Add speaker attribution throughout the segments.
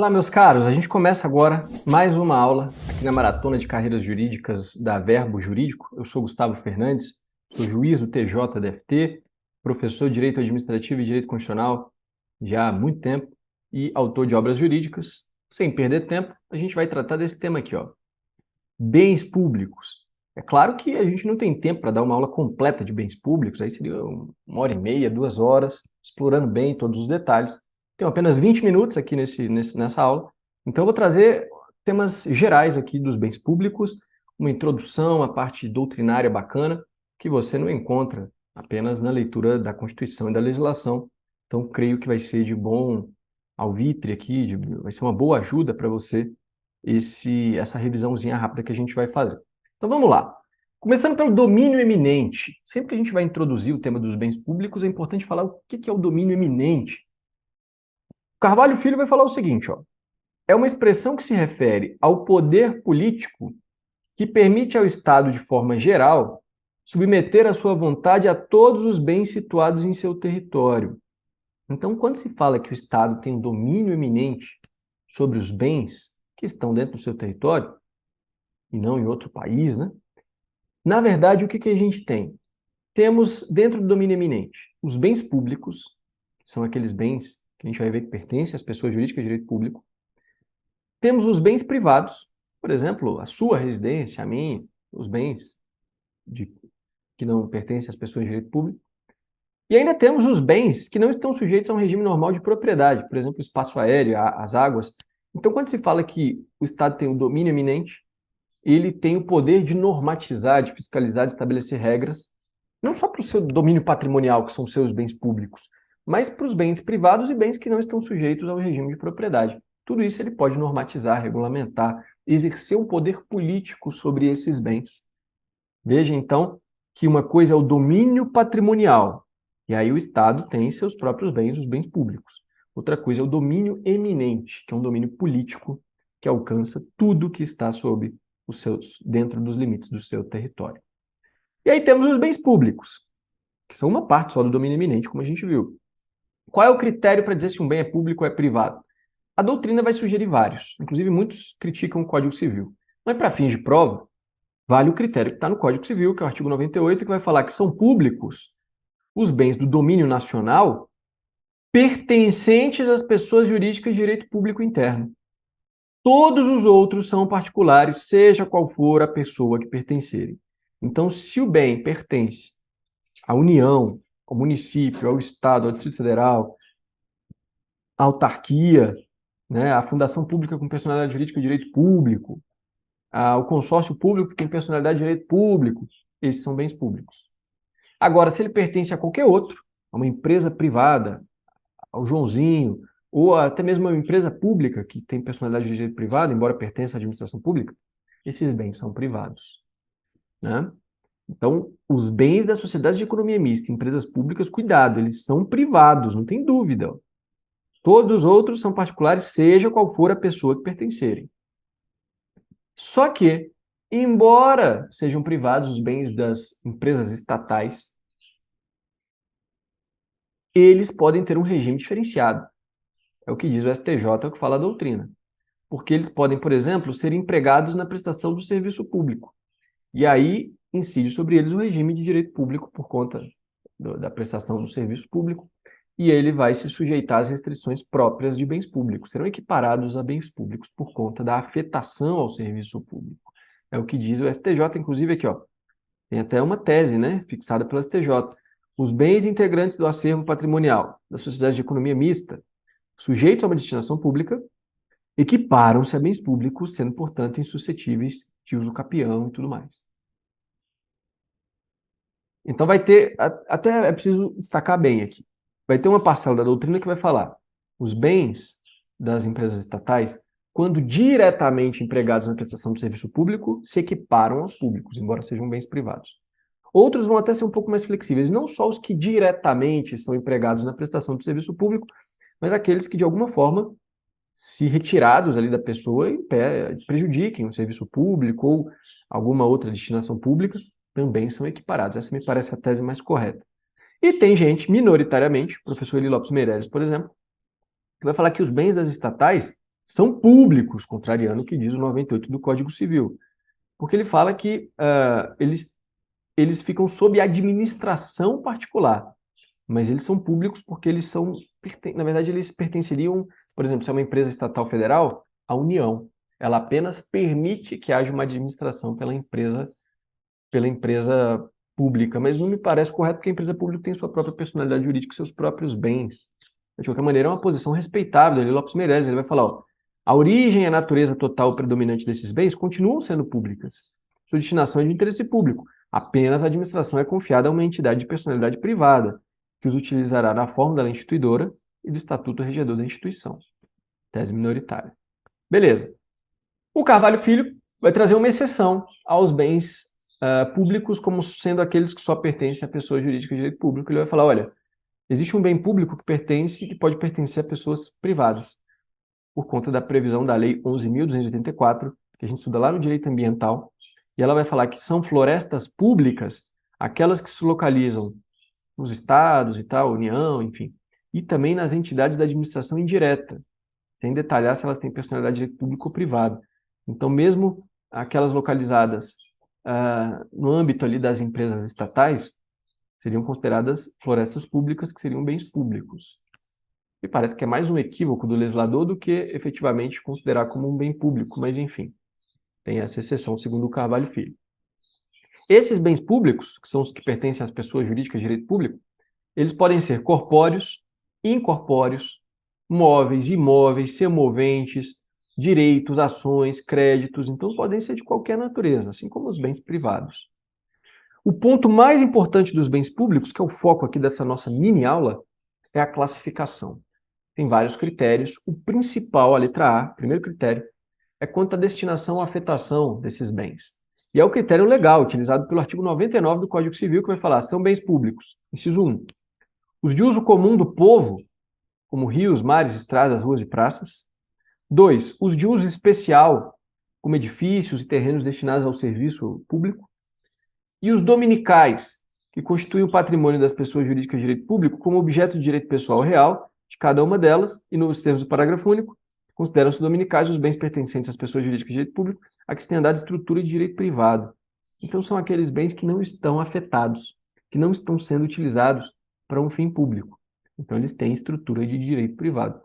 Speaker 1: Olá, meus caros. A gente começa agora mais uma aula aqui na Maratona de Carreiras Jurídicas da Verbo Jurídico. Eu sou Gustavo Fernandes, sou juiz do TJDFT, professor de Direito Administrativo e Direito Constitucional já há muito tempo e autor de obras jurídicas. Sem perder tempo, a gente vai tratar desse tema aqui, ó. Bens públicos. É claro que a gente não tem tempo para dar uma aula completa de bens públicos, aí seria 1h30, 2 horas, explorando bem todos os detalhes. Tenho apenas 20 minutos aqui nessa aula, então eu vou trazer temas gerais aqui dos bens públicos, uma introdução, a parte doutrinária bacana, que você não encontra apenas na leitura da Constituição e da legislação. Então, creio que vai ser de bom alvitre aqui, vai ser uma boa ajuda para você essa revisãozinha rápida que a gente vai fazer. Então vamos lá. Começando pelo domínio eminente. Sempre que a gente vai introduzir o tema dos bens públicos, é importante falar o que é o domínio eminente. Carvalho Filho vai falar o seguinte, ó. É uma expressão que se refere ao poder político que permite ao Estado, de forma geral, submeter a sua vontade a todos os bens situados em seu território. Então, quando se fala que o Estado tem um domínio eminente sobre os bens que estão dentro do seu território, e não em outro país, né? Na verdade, o que a gente tem? Temos, dentro do domínio eminente, os bens públicos, que são aqueles bens que a gente vai ver que pertencem às pessoas jurídicas de direito público. Temos os bens privados, por exemplo, a sua residência, a minha, os bens que não pertencem às pessoas de direito público. E ainda temos os bens que não estão sujeitos a um regime normal de propriedade, por exemplo, o espaço aéreo, as águas. Então, quando se fala que o Estado tem o domínio eminente, ele tem o poder de normatizar, de fiscalizar, de estabelecer regras, não só para o seu domínio patrimonial, que são seus bens públicos, mas para os bens privados e bens que não estão sujeitos ao regime de propriedade. Tudo isso ele pode normatizar, regulamentar, exercer um poder político sobre esses bens. Veja, então, que uma coisa é o domínio patrimonial, e aí o Estado tem seus próprios bens, os bens públicos. Outra coisa é o domínio eminente, que é um domínio político que alcança tudo que está sob dentro dos limites do seu território. E aí temos os bens públicos, que são uma parte só do domínio eminente, como a gente viu. Qual é o critério para dizer se um bem é público ou é privado? A doutrina vai sugerir vários, inclusive muitos criticam o Código Civil. Mas para fins de prova, vale o critério que está no Código Civil, que é o artigo 98, que vai falar que são públicos os bens do domínio nacional pertencentes às pessoas jurídicas de direito público interno. Todos os outros são particulares, seja qual for a pessoa que pertencerem. Então, se o bem pertence à União, ao município, ao Estado, ao Distrito Federal, à autarquia, né, à fundação pública com personalidade jurídica de direito público, ao consórcio público que tem personalidade de direito público, esses são bens públicos. Agora, se ele pertence a qualquer outro, a uma empresa privada, ao Joãozinho, ou até mesmo uma empresa pública que tem personalidade de direito privado, embora pertença à administração pública, esses bens são privados, né? Então, os bens das sociedades de economia mista, empresas públicas, cuidado, eles são privados, não tem dúvida. Todos os outros são particulares, seja qual for a pessoa que pertencerem. Só que, embora sejam privados os bens das empresas estatais, eles podem ter um regime diferenciado. É o que diz o STJ, é o que fala a doutrina. Porque eles podem, por exemplo, ser empregados na prestação do serviço público. E aí incide sobre eles o regime de direito público por conta da prestação do serviço público, e ele vai se sujeitar às restrições próprias de bens públicos. Serão equiparados a bens públicos por conta da afetação ao serviço público. É o que diz o STJ, inclusive aqui, ó. Tem até uma tese, né, fixada pelo STJ. Os bens integrantes do acervo patrimonial das sociedades de economia mista, sujeitos a uma destinação pública, equiparam-se a bens públicos, sendo, portanto, insuscetíveis de uso capião e tudo mais. Então vai ter, até é preciso destacar bem aqui, vai ter uma parcela da doutrina que vai falar os bens das empresas estatais, quando diretamente empregados na prestação do serviço público, se equiparam aos públicos, embora sejam bens privados. Outros vão até ser um pouco mais flexíveis, não só os que diretamente são empregados na prestação do serviço público, mas aqueles que, de alguma forma, se retirados ali da pessoa, prejudiquem o serviço público ou alguma outra destinação pública, também são equiparados. Essa me parece a tese mais correta. E tem gente, minoritariamente, o professor Eli Lopes Meireles, por exemplo, que vai falar que os bens das estatais são públicos, contrariando o que diz o 98 do Código Civil. Porque ele fala que eles ficam sob administração particular, mas eles são públicos porque eles são, na verdade, eles pertenceriam, por exemplo, se é uma empresa estatal federal, à União. Ela apenas permite que haja uma administração pela empresa pública, mas não me parece correto porque a empresa pública tem sua própria personalidade jurídica e seus próprios bens. De qualquer maneira, é uma posição respeitável. Ele, Lopes Meirelles, ele vai falar, ó, a origem e a natureza total predominante desses bens continuam sendo públicas. Sua destinação é de interesse público. Apenas a administração é confiada a uma entidade de personalidade privada, que os utilizará na forma da lei instituidora e do estatuto regedor da instituição. Tese minoritária. Beleza. O Carvalho Filho vai trazer uma exceção aos bens públicos como sendo aqueles que só pertencem à pessoa jurídica de direito público. Ele vai falar, olha, existe um bem público que pertence e que pode pertencer a pessoas privadas, por conta da previsão da Lei 11.284, que a gente estuda lá no direito ambiental, e ela vai falar que são florestas públicas aquelas que se localizam nos estados e tal, União, enfim, e também nas entidades da administração indireta, sem detalhar se elas têm personalidade de direito público ou privado. Então, mesmo aquelas localizadas no âmbito ali das empresas estatais, seriam consideradas florestas públicas, que seriam bens públicos. E parece que é mais um equívoco do legislador do que efetivamente considerar como um bem público, mas enfim, tem essa exceção segundo o Carvalho Filho. Esses bens públicos, que são os que pertencem às pessoas jurídicas de direito público, eles podem ser corpóreos, incorpóreos, móveis, imóveis, semoventes, direitos, ações, créditos, então podem ser de qualquer natureza, assim como os bens privados. O ponto mais importante dos bens públicos, que é o foco aqui dessa nossa mini aula, é a classificação. Tem vários critérios. O principal, a letra A, primeiro critério, é quanto à destinação ou afetação desses bens. E é o critério legal, utilizado pelo artigo 99 do Código Civil, que vai falar, são bens públicos. Inciso 1. Os de uso comum do povo, como rios, mares, estradas, ruas e praças. 2. Os de uso especial, como edifícios e terrenos destinados ao serviço público. E os dominicais, que constituem o patrimônio das pessoas jurídicas de direito público como objeto de direito pessoal real de cada uma delas, e nos termos do parágrafo único, consideram-se dominicais os bens pertencentes às pessoas jurídicas de direito público a que se tem dado estrutura de direito privado. Então são aqueles bens que não estão afetados, que não estão sendo utilizados para um fim público. Então eles têm estrutura de direito privado.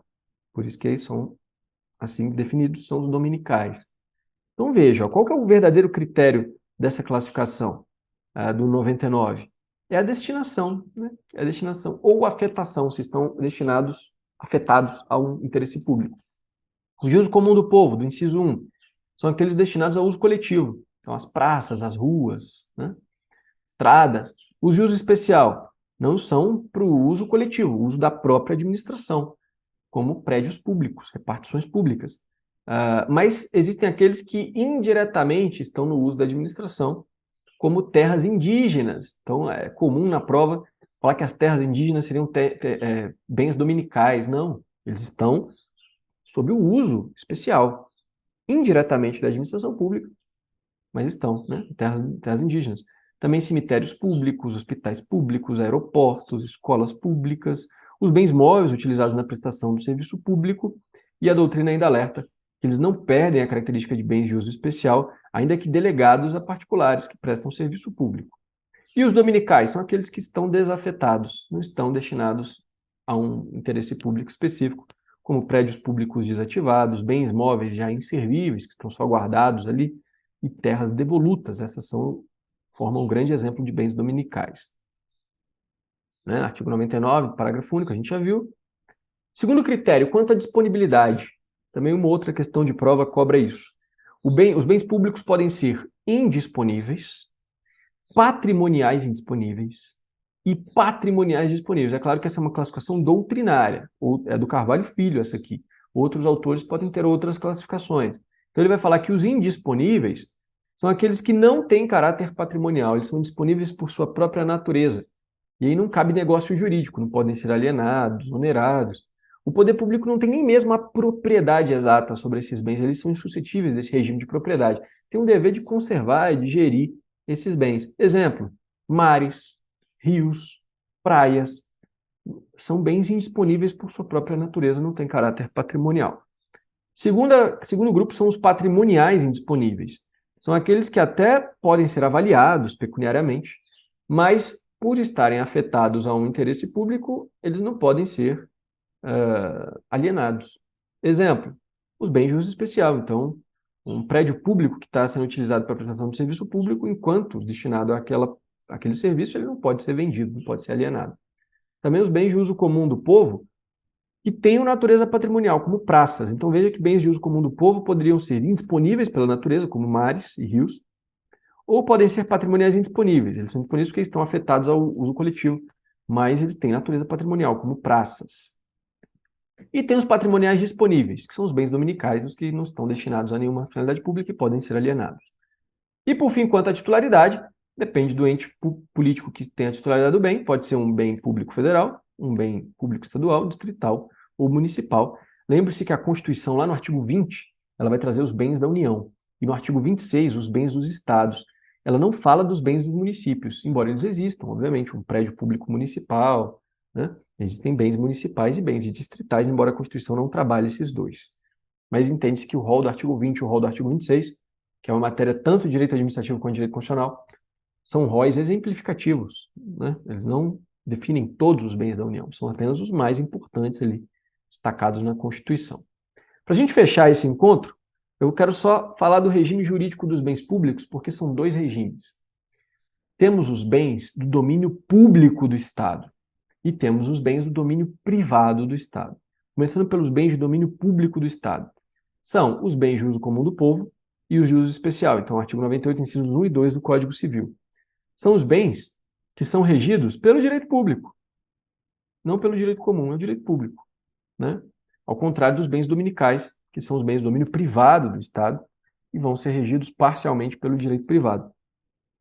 Speaker 1: Por isso que eles são assim definidos, são os dominicais. Então veja, qual que é o verdadeiro critério dessa classificação do 99? É a destinação, né? É a destinação ou afetação, se estão afetados a um interesse público. O de uso comum do povo, do inciso 1, são aqueles destinados ao uso coletivo. Então, as praças, as ruas, né? Estradas. Os de uso especial não são para o uso coletivo, o uso da própria administração, como prédios públicos, repartições públicas. Mas existem aqueles que indiretamente estão no uso da administração, como terras indígenas. Então, é comum na prova falar que as terras indígenas seriam bens dominicais. Não, eles estão sob o uso especial, indiretamente da administração pública, mas estão, né? Terras indígenas. Também cemitérios públicos, hospitais públicos, aeroportos, escolas públicas, os bens móveis utilizados na prestação do serviço público, e a doutrina ainda alerta que eles não perdem a característica de bens de uso especial, ainda que delegados a particulares que prestam serviço público. E os dominicais são aqueles que estão desafetados, não estão destinados a um interesse público específico, como prédios públicos desativados, bens móveis já inservíveis, que estão só guardados ali, e terras devolutas. Formam um grande exemplo de bens dominicais. Né? Artigo 99, parágrafo único, a gente já viu. Segundo critério, quanto à disponibilidade. Também uma outra questão de prova cobra isso. Os bens públicos podem ser indisponíveis, patrimoniais indisponíveis e patrimoniais disponíveis. É claro que essa é uma classificação doutrinária, ou é do Carvalho Filho essa aqui. Outros autores podem ter outras classificações. Então ele vai falar que os indisponíveis são aqueles que não têm caráter patrimonial, eles são disponíveis por sua própria natureza. E aí não cabe negócio jurídico, não podem ser alienados, onerados. O poder público não tem nem mesmo a propriedade exata sobre esses bens, eles são insuscetíveis desse regime de propriedade. Tem um dever de conservar e de gerir esses bens. Exemplo, mares, rios, praias, são bens indisponíveis por sua própria natureza, não têm caráter patrimonial. Segundo grupo são os patrimoniais indisponíveis. São aqueles que até podem ser avaliados pecuniariamente, mas por estarem afetados a um interesse público, eles não podem ser alienados. Exemplo, os bens de uso especial. Então, um prédio público que está sendo utilizado para prestação de serviço público, enquanto destinado àquele serviço, ele não pode ser vendido, não pode ser alienado. Também os bens de uso comum do povo, que tenham natureza patrimonial, como praças. Então, veja que bens de uso comum do povo poderiam ser indisponíveis pela natureza, como mares e rios, ou podem ser patrimoniais indisponíveis. Eles são disponíveis porque estão afetados ao uso coletivo, mas eles têm natureza patrimonial, como praças. E tem os patrimoniais disponíveis, que são os bens dominicais, os que não estão destinados a nenhuma finalidade pública e podem ser alienados. E, por fim, quanto à titularidade, depende do ente político que tem a titularidade do bem, pode ser um bem público federal, um bem público estadual, distrital ou municipal. Lembre-se que a Constituição, lá no artigo 20, ela vai trazer os bens da União. E no artigo 26, os bens dos estados. Ela não fala dos bens dos municípios, embora eles existam, obviamente, um prédio público municipal, né? Existem bens municipais e bens distritais, embora a Constituição não trabalhe esses dois. Mas entende-se que o rol do artigo 20 e o rol do artigo 26, que é uma matéria tanto de direito administrativo quanto de direito constitucional, são róis exemplificativos, né? Eles não definem todos os bens da União, são apenas os mais importantes ali, destacados na Constituição. Para a gente fechar esse encontro, eu quero só falar do regime jurídico dos bens públicos, porque são dois regimes. Temos os bens do domínio público do Estado e temos os bens do domínio privado do Estado. Começando pelos bens de domínio público do Estado. São os bens de uso comum do povo e os de uso especial. Então, artigo 98, incisos 1 e 2 do Código Civil. São os bens que são regidos pelo direito público, não pelo direito comum, é o direito público, né? Ao contrário dos bens dominicais, que são os bens do domínio privado do Estado e vão ser regidos parcialmente pelo direito privado.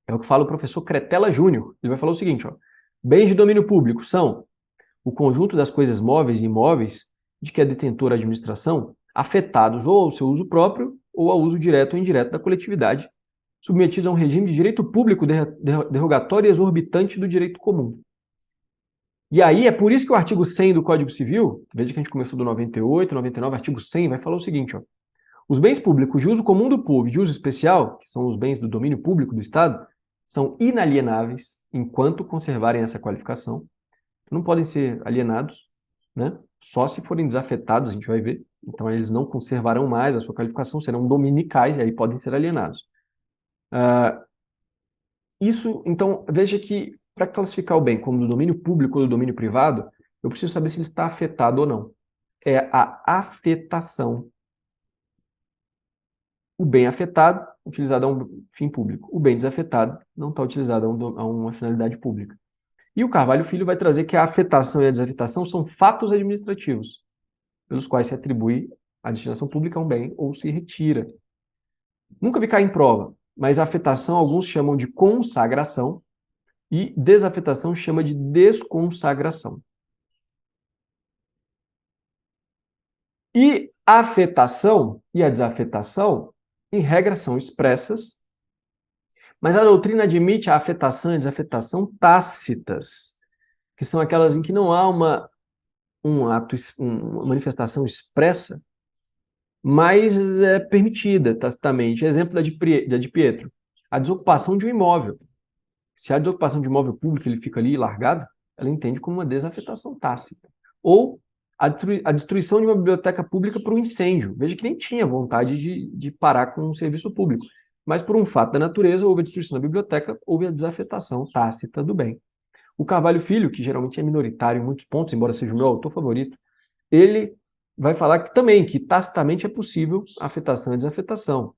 Speaker 1: É o que fala o professor Cretella Júnior. Ele vai falar o seguinte, ó: bens de domínio público são o conjunto das coisas móveis e imóveis de que é detentora a administração, afetados ou ao seu uso próprio ou ao uso direto ou indireto da coletividade, submetidos a um regime de direito público derrogatório e exorbitante do direito comum. E aí é por isso que o artigo 100 do Código Civil, veja que a gente começou do 98, 99, artigo 100, vai falar o seguinte, ó: os bens públicos de uso comum do povo e de uso especial, que são os bens do domínio público do Estado, são inalienáveis enquanto conservarem essa qualificação. Não podem ser alienados, né? Só se forem desafetados, a gente vai ver. Então, eles não conservarão mais a sua qualificação, serão dominicais e aí podem ser alienados. Então, veja que para classificar o bem como do domínio público ou do domínio privado, eu preciso saber se ele está afetado ou não. É a afetação. O bem afetado, utilizado a um fim público. O bem desafetado, não está utilizado a uma finalidade pública. E o Carvalho Filho vai trazer que a afetação e a desafetação são fatos administrativos, pelos quais se atribui a destinação pública a um bem ou se retira. Nunca vi cair em prova, mas a afetação alguns chamam de consagração e desafetação chama de desconsagração. E a afetação e a desafetação, em regra, são expressas, mas a doutrina admite a afetação e a desafetação tácitas, que são aquelas em que não há uma manifestação expressa, mas é permitida tacitamente. Exemplo da de Pietro, a desocupação de um imóvel. Se a desocupação de um imóvel público ele fica ali largado, ela entende como uma desafetação tácita. Ou a destruição de uma biblioteca pública por um incêndio. Veja que nem tinha vontade de parar com um serviço público, mas por um fato da natureza houve a destruição da biblioteca, houve a desafetação tácita do bem. O Carvalho Filho, que geralmente é minoritário em muitos pontos, embora seja o meu autor favorito, ele vai falar que também, que tacitamente é possível a afetação e a desafetação,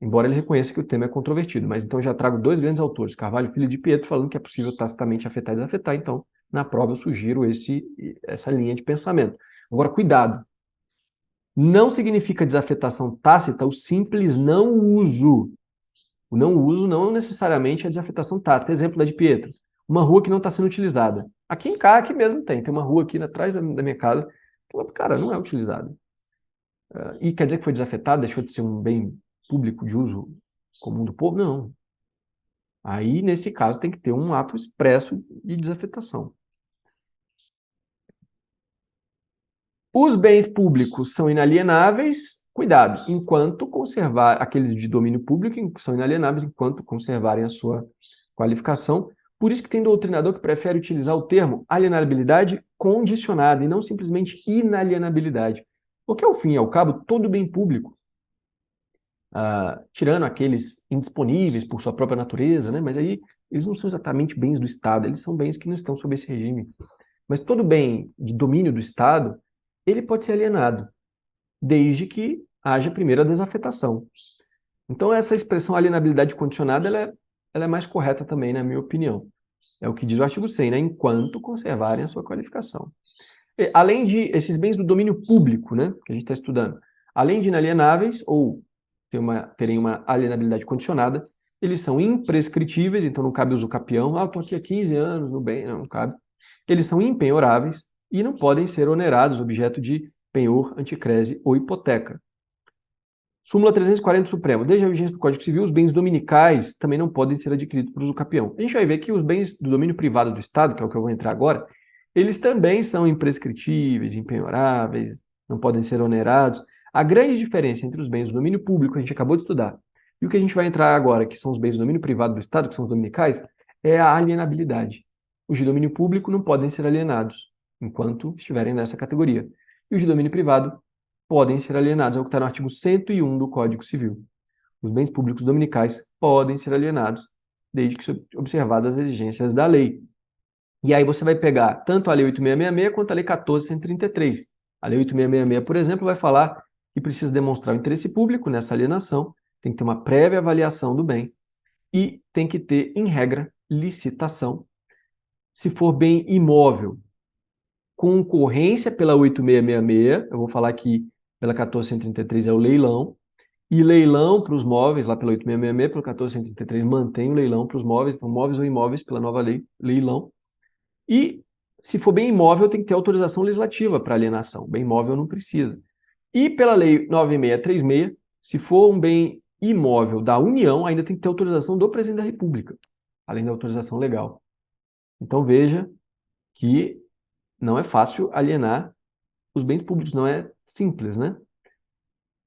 Speaker 1: embora ele reconheça que o tema é controvertido. Mas então eu já trago dois grandes autores, Carvalho Filho e de Pietro, falando que é possível tacitamente afetar e desafetar, então na prova eu sugiro essa linha de pensamento. Agora, cuidado, não significa desafetação tácita o simples não uso. O não uso não necessariamente é desafetação tácita. Exemplo da de Pietro, uma rua que não está sendo utilizada. Aqui em cá, aqui mesmo tem uma rua aqui atrás da minha casa, cara, não é utilizada. E quer dizer que foi desafetada, deixou de ser um bem público de uso comum do povo? Não. Aí, nesse caso, tem que ter um ato expresso de desafetação. Os bens públicos são inalienáveis, cuidado, enquanto conservar aqueles de domínio público são inalienáveis enquanto conservarem a sua qualificação. Por isso que tem doutrinador que prefere utilizar o termo alienabilidade condicionada e não simplesmente inalienabilidade. Porque, ao fim e ao cabo, todo bem público, tirando aqueles indisponíveis por sua própria natureza, né? Mas aí eles não são exatamente bens do Estado, eles são bens que não estão sob esse regime. Mas todo bem de domínio do Estado, ele pode ser alienado, desde que haja primeiro a desafetação. Então, essa expressão alienabilidade condicionada, ela é mais correta também, na minha opinião. É o que diz o artigo 100, né? Enquanto conservarem a sua qualificação. Além de esses bens do domínio público, né, que a gente está estudando, além de inalienáveis ou terem uma alienabilidade condicionada, eles são imprescritíveis, então não cabe uso capião. Eu estou aqui há 15 anos no bem, não cabe. Eles são impenhoráveis e não podem ser onerados, objeto de penhor, anticrese ou hipoteca. Súmula 340 do Supremo. Desde a vigência do Código Civil, os bens dominicais também não podem ser adquiridos por uso capião. A gente vai ver que os bens do domínio privado do Estado, que é o que eu vou entrar agora, eles também são imprescritíveis, impenhoráveis, não podem ser onerados. A grande diferença entre os bens do domínio público, a gente acabou de estudar, e o que a gente vai entrar agora, que são os bens do domínio privado do Estado, que são os dominicais, é a alienabilidade. Os de domínio público não podem ser alienados, enquanto estiverem nessa categoria. E os de domínio privado podem ser alienados, é o que está no artigo 101 do Código Civil. Os bens públicos dominicais podem ser alienados, desde que observadas as exigências da lei. E aí você vai pegar tanto a Lei 8666 quanto a Lei 14.133. A Lei 8666, por exemplo, vai falar que precisa demonstrar o interesse público nessa alienação, tem que ter uma prévia avaliação do bem e tem que ter, em regra, licitação. Se for bem imóvel, concorrência pela 8666, eu vou falar que pela 14.133 é o leilão, e leilão para os móveis, lá pela 8666, pelo 14.133 mantém o leilão para os móveis, então móveis ou imóveis pela nova lei, leilão. E se for bem imóvel, tem que ter autorização legislativa para alienação, bem imóvel não precisa. E pela lei 9636, se for um bem imóvel da União, ainda tem que ter autorização do Presidente da República, além da autorização legal. Então veja que não é fácil alienar os bens públicos, não é simples, né?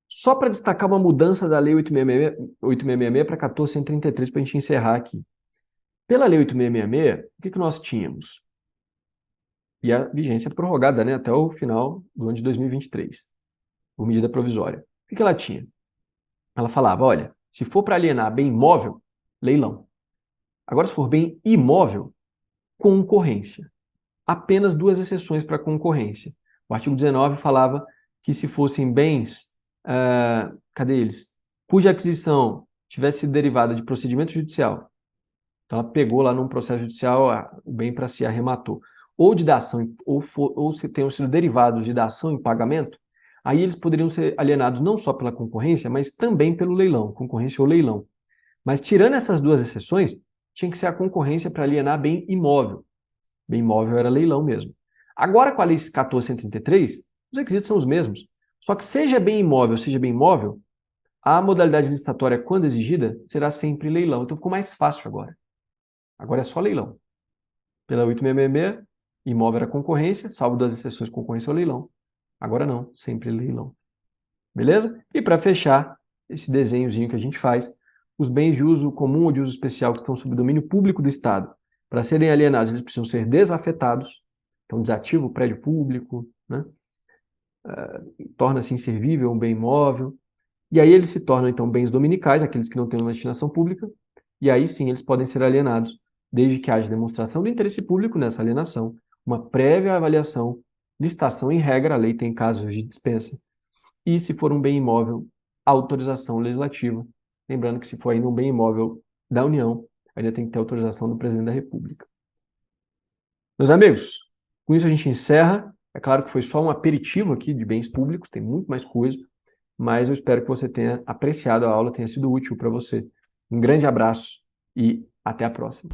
Speaker 1: Só para destacar uma mudança da Lei 8666 para 14.133, para a gente encerrar aqui. Pela Lei 8666, o que nós tínhamos? E a vigência prorrogada, né, até o final do ano de 2023, por medida provisória. O que ela tinha? Ela falava, olha, se for para alienar bem imóvel, leilão. Agora, se for bem imóvel, concorrência. Apenas duas exceções para concorrência. O artigo 19 falava que se fossem bens, cadê eles? Cuja aquisição tivesse sido derivada de procedimento judicial. Então ela pegou lá num processo judicial o bem para si arrematou. Ou de dação, ou se tenham sido derivados de dação em pagamento, aí eles poderiam ser alienados não só pela concorrência, mas também pelo leilão, concorrência ou leilão. Mas tirando essas duas exceções, tinha que ser a concorrência para alienar bem imóvel. Bem imóvel era leilão mesmo. Agora, com a Lei 14.133, os requisitos são os mesmos. Só que seja bem imóvel, a modalidade licitatória, quando exigida, será sempre leilão. Então ficou mais fácil agora. Agora é só leilão. Pela 8666, imóvel era concorrência, salvo das exceções concorrência ou leilão. Agora não, sempre leilão. Beleza? E para fechar esse desenhozinho que a gente faz, os bens de uso comum ou de uso especial que estão sob domínio público do Estado, para serem alienados, eles precisam ser desafetados. Então, desativa o prédio público, né? Torna-se inservível um bem imóvel. E aí eles se tornam, então, bens dominicais, aqueles que não têm uma destinação pública, e aí sim eles podem ser alienados, desde que haja demonstração do interesse público nessa alienação, uma prévia avaliação, licitação em regra, a lei tem casos de dispensa, e se for um bem imóvel, autorização legislativa. Lembrando que se for ainda um bem imóvel da União, ainda tem que ter autorização do Presidente da República. Meus amigos, com isso a gente encerra. É claro que foi só um aperitivo aqui de bens públicos, tem muito mais coisa, mas eu espero que você tenha apreciado a aula, tenha sido útil para você. Um grande abraço e até a próxima.